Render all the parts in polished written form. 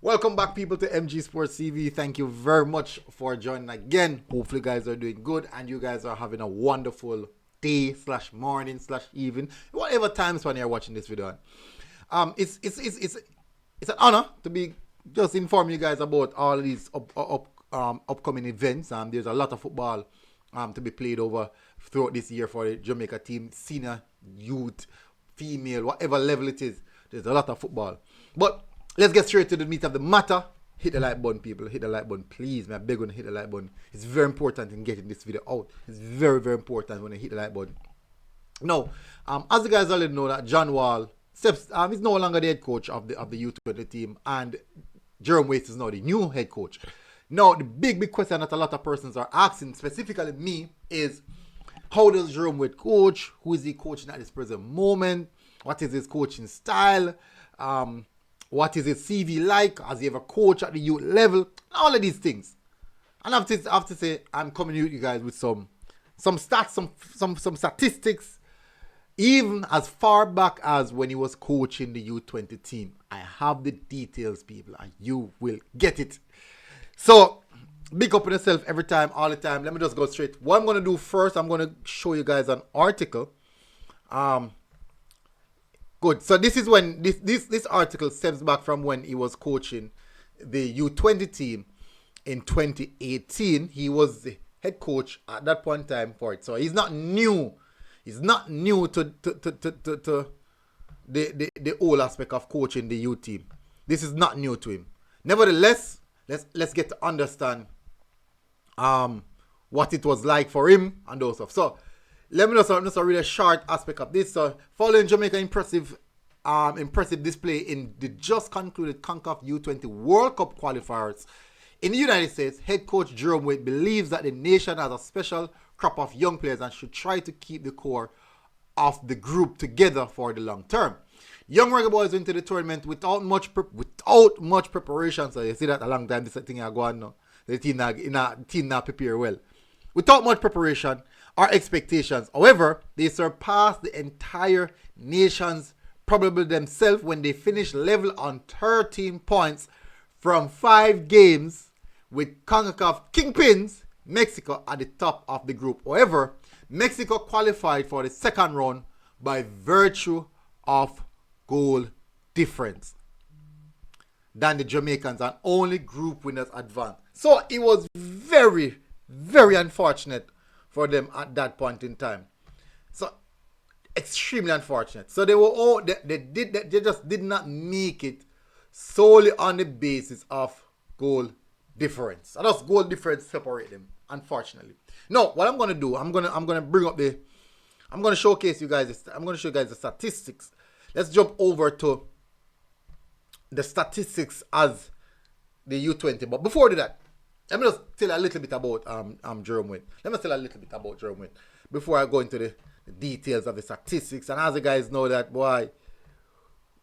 Welcome back, people, to MG Sports TV. Thank you very much for joining again. Hopefully, you guys are doing good and you guys are having a wonderful day slash morning slash evening, whatever times when you're watching this video. It's an honor to be just inform you guys about all of these upcoming events. There's a lot of football to be played over throughout this year for the Jamaica team, senior, youth, female, whatever level it is. There's a lot of football, but let's get straight to the meat of the matter. Hit the like button, people. Hit the like button, please. I beg you to hit the like button. It's very important in getting this video out. It's very, very important when you hit the like button. Now, as you guys already know, that John Wall steps, he's no longer the head coach of the U20 team, and Jerome Waite is now the new head coach. Now, the big question that a lot of persons are asking, specifically me, is how does Jerome Waite coach? Who is he coaching at this present moment? What is his coaching style? What is his CV like? Has he ever coached at the youth level? All of these things. And I have to say, I'm coming to you guys with some stats, some statistics, even as far back as when he was coaching the U20 team. I have the details, people, and you will get it. So, big up on yourself every time, all the time. Let me just go straight. What I'm going to do first, I'm going to show you guys an article. Good. So this is when this article stems back from when he was coaching the U20 team in 2018. He was the head coach at that point in time for it. So he's not new. He's not new to the whole aspect of coaching the U team. This is not new to him. Nevertheless, let's get to understand what it was like for him and those stuff. So let me just read a short aspect of this. So, following Jamaica impressive display in the just concluded Concacaf U20 World Cup qualifiers in the United States, head coach Jerome Waite believes that the nation has a special crop of young players and should try to keep the core of the group together for the long term. Young REGGAE boys went to the tournament without much preparation. So you see that a long time this thing are going now. The team not prepare well. Without much preparation or expectations. However, they surpassed the entire nation's probably themselves when they finished level on 13 points from 5 games with Concacaf kingpins, Mexico, at the top of the group. However, Mexico qualified for the second round by virtue of goal difference than the Jamaicans, and only group winners advanced. So it was very, very unfortunate for them at that point in time. So extremely unfortunate. So they just did not make it solely on the basis of goal difference. And that's goal difference separate them, unfortunately. Now, what I'm gonna do, I'm gonna bring up I'm gonna showcase you guys. I'm gonna show you guys the statistics. Let's jump over to the statistics as the U20. But before I do that, let me just tell a little bit about Jerome Waite. Let me tell a little bit about Jerome Waite before I go into the details of the statistics. And as you guys know, that boy,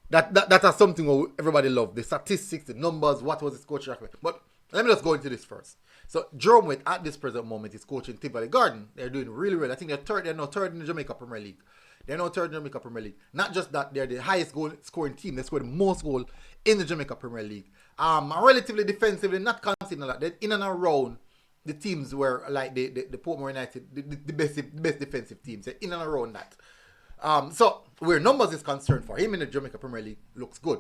that is something what everybody loves. The statistics, the numbers, what was his coaching record. But let me just go into this first. So Jerome Waite at this present moment is coaching Tivoli Garden. They're doing really well. I think they're now third in the Jamaica Premier League. Not just that, they're the highest goal scoring team. They scored the most goal in the Jamaica Premier League. Relatively defensively, not conceding a lot. They're in and around the teams where, like the Portmore United, the best defensive teams. They're in and around that. So where numbers is concerned for him in the Jamaica Premier League, looks good.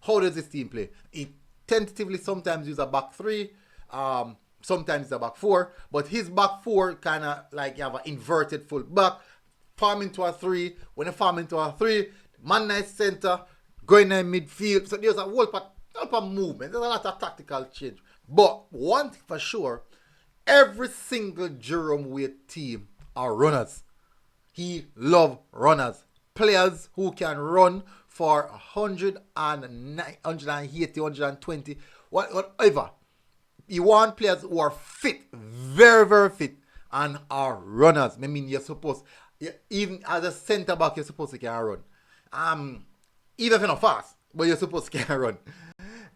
How does this team play? He tentatively sometimes use a back three, sometimes a back four, but his back four kind of like you have an inverted full back, farm into a three. When you farm into a three, man nice center, going in midfield. So there's a whole part of movement. There's a lot of tactical change. But one thing for sure, every single Jerome Waite team are runners. He loves runners. Players who can run for 180, 120, whatever. You want players who are fit, very, very fit, and are runners. I mean, even as a centre back, you're supposed to can run. Even if you're not fast, but you're supposed to can run.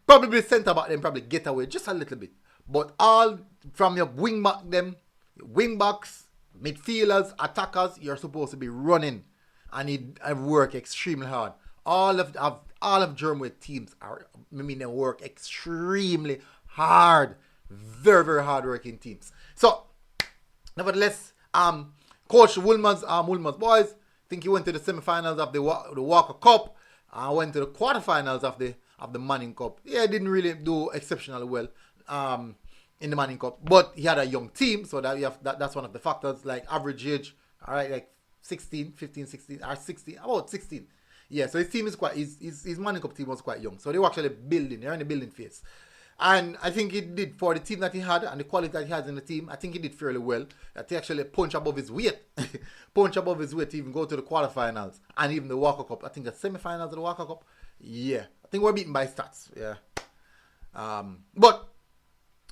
Probably centre back, then probably get away just a little bit. But all from your wing backs, midfielders, attackers, you're supposed to be running. And work extremely hard. All of all of Jerome Waite teams they work extremely hard. Very, very hard working teams. So, nevertheless, Coach Woolman's boys, I think he went to the semifinals of the Walker Cup. Went to the quarterfinals of the Manning Cup. Yeah, didn't really do exceptionally well in the Manning Cup, but he had a young team, so that's one of the factors. Like average age, all right, like 16, 15, 16, or 16, about 16. Yeah, so his team is quite, his Manning Cup team was quite young, so they were actually building. They're in the building phase. And I think he did, for the team that he had and the quality that he has in the team, I think he did fairly well. That he actually punched above his weight. Punch above his weight to even go to the quarterfinals and even the Walker Cup. I think the semifinals of the Walker Cup. Yeah. I think we're beaten by stats. Yeah. But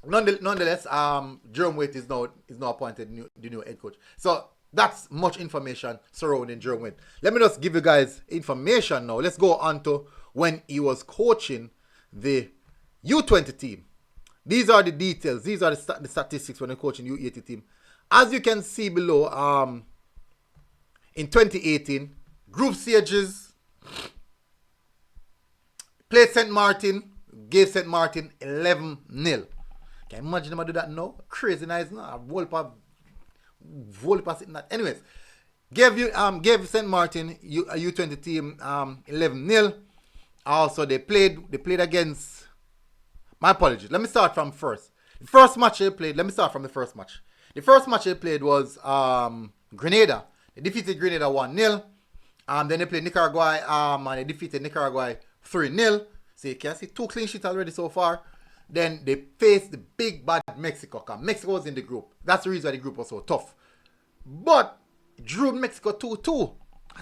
nonetheless, Jerome Waite is now appointed the new head coach. So that's much information surrounding Jerome Waite. Let me just give you guys information now. Let's go on to when he was coaching the U20 team. These are the details. These are the statistics when you're coaching U80 team. As you can see below, in 2018, group stages, played St. Martin, gave St. Martin 11-0. Can you imagine them do that now? Crazy nice, no? Volpa sitting that. Anyways, gave St. Martin a U20 team 11-0. Also, they played against. My apologies. Let me start from first. The first match they played, let me start from the first match. The first match they played was Grenada. They defeated Grenada 1-0. Then they played Nicaragua and they defeated Nicaragua 3-0. So you can see 2 clean sheets already so far. Then they faced the big bad Mexico. Because Mexico was in the group. That's the reason why the group was so tough. But drew Mexico 2-2.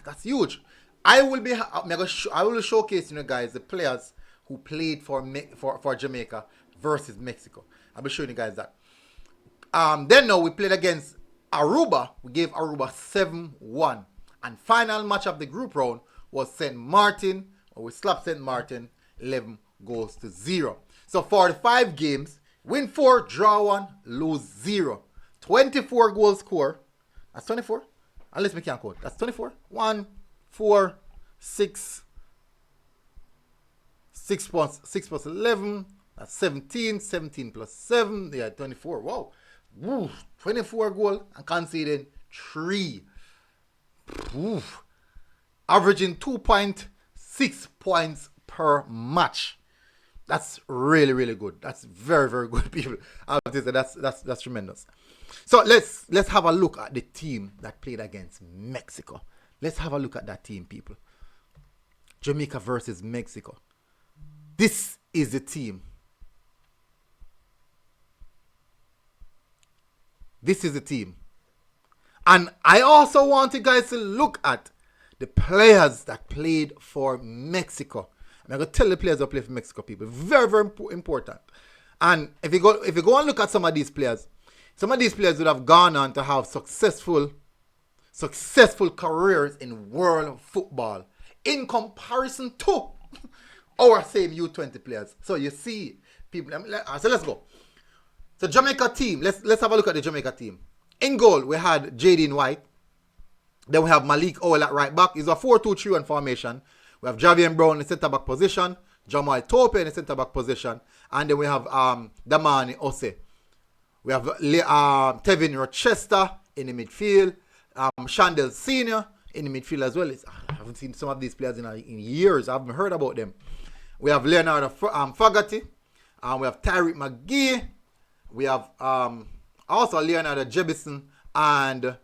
That's huge. I will showcase guys the players who played for Jamaica versus Mexico. I'll be showing you guys that. Then now we played against Aruba. We gave Aruba 7-1. And final match of the group round was St. Martin. We slapped St. Martin 11-0. So for the 5 games, win 4, draw 1, lose 0. 24 goals score. That's 24? Unless we can't quote. That's 24. 1, 4, 6. 6 plus 11, that's 17. 17 plus 7, yeah, 24. Wow. Woo, 24 goal and conceded 3. Woo. Averaging 2.6 points per match. That's really, really good. That's very, very good, people. That's tremendous. So let's have a look at the team that played against Mexico. Let's have a look at that team, people. Jamaica versus Mexico. This is the team. This is the team. And I also want you guys to look at the players that played for Mexico. I'm going to tell the players that play for Mexico, people. Very, very important. And if you go and look at some of these players would have gone on to have successful careers in world football in comparison to our same U20 players. So you see, people. So let's go. So Jamaica team. Let's have a look at the Jamaica team. In goal, we had Jerome Waite. Then we have Malik Owell at right back. It's a 4-2-3-1 formation. We have Javier Brown in the centre back position. Jamal Tope in the centre back position. And then we have Damani Ose. We have Tevin Rochester in the midfield. Shandell Senior in the midfield as well. I haven't seen some of these players in years. I haven't heard about them. We have Leonardo Fogarty. We have Tyreek McGee. We have also Leonardo Jebison and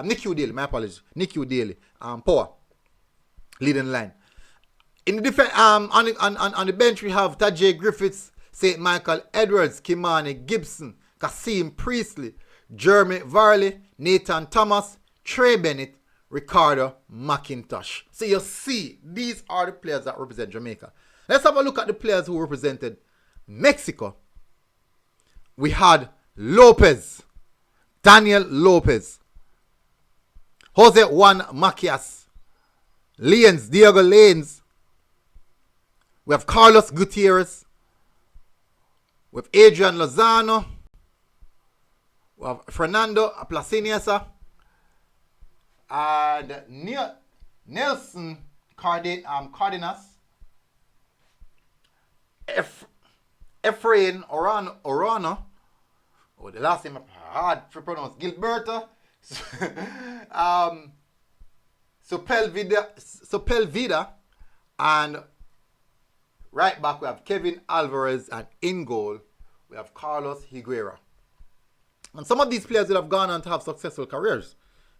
Nick Daly. My apologies. Nick Daly. Power. Leading line. In the defense, on the bench we have Tajay Griffiths, St. Michael Edwards, Kimani Gibson, Kasim Priestley, Jeremy Varley, Nathan Thomas, Trey Bennett, Ricardo McIntosh. So you see, these are the players that represent Jamaica. Let's have a look at the players who represented Mexico. We had Lopez, Daniel Lopez, Jose Juan Macias, Diego Lanes. We have Carlos Gutierrez. We have Adrian Lozano. We have Fernando Placiniasa. And Nelson Cardenas, Efrain Orana. Oh, the last name hard to pronounce. Gilberto. Sepulveda, and right back we have Kevin Alvarez, and in goal we have Carlos Higuera. And some of these players will have gone on to have successful careers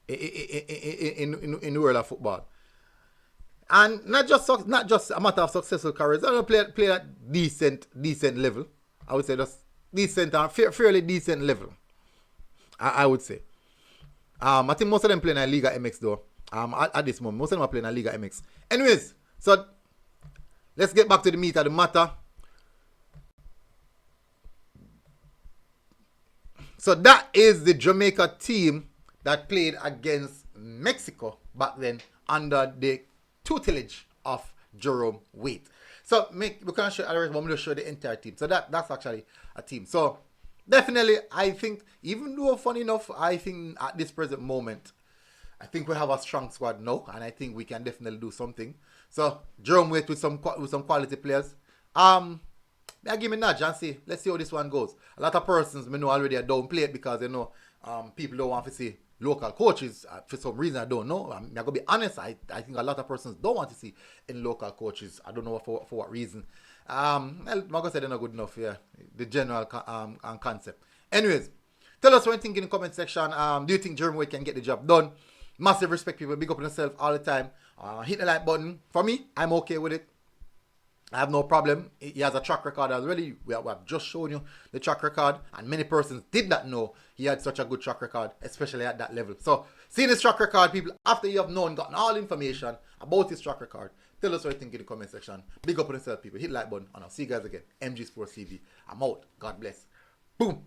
in the world of football. And not just a matter of successful careers. They play at decent level. I would say just decent and fairly decent level. I would say. I think most of them play in Liga MX though. At this moment, most of them are playing in Liga MX. Anyways, so let's get back to the meat of the matter. So that is the Jamaica team that played against Mexico back then under the tutelage of Jerome Waite. So we can show, I'm going to show the entire team. So that's actually a team. So definitely, I think, even though funny enough, I think at this present moment, I think we have a strong squad now, and I think we can definitely do something. So Jerome Waite with some quality players. I give me a nudge and see. Let's see how this one goes. A lot of persons may know already I don't play it because people don't want to see local coaches. For some reason I don't know. I'm going to be honest. I think a lot of persons don't want to see in local coaches. I don't know for what reason. I'm going to say they're not good enough. Yeah, the general concept. Anyways, tell us what you think in the comment section. Do you think Jerome Waite can get the job done? Massive respect, people. Big up on yourself all the time. Hit the like button. For me, I'm okay with it. I have no problem. He has a track record already. We have just shown you the track record, and many persons did not know he had such a good track record, especially at that level. So, seeing his track record, people, after you have gotten all information about his track record, tell us what you think in the comment section. Big up on yourself, people. Hit the like button, and I'll see you guys again. MG Sports TV. I'm out. God bless. Boom.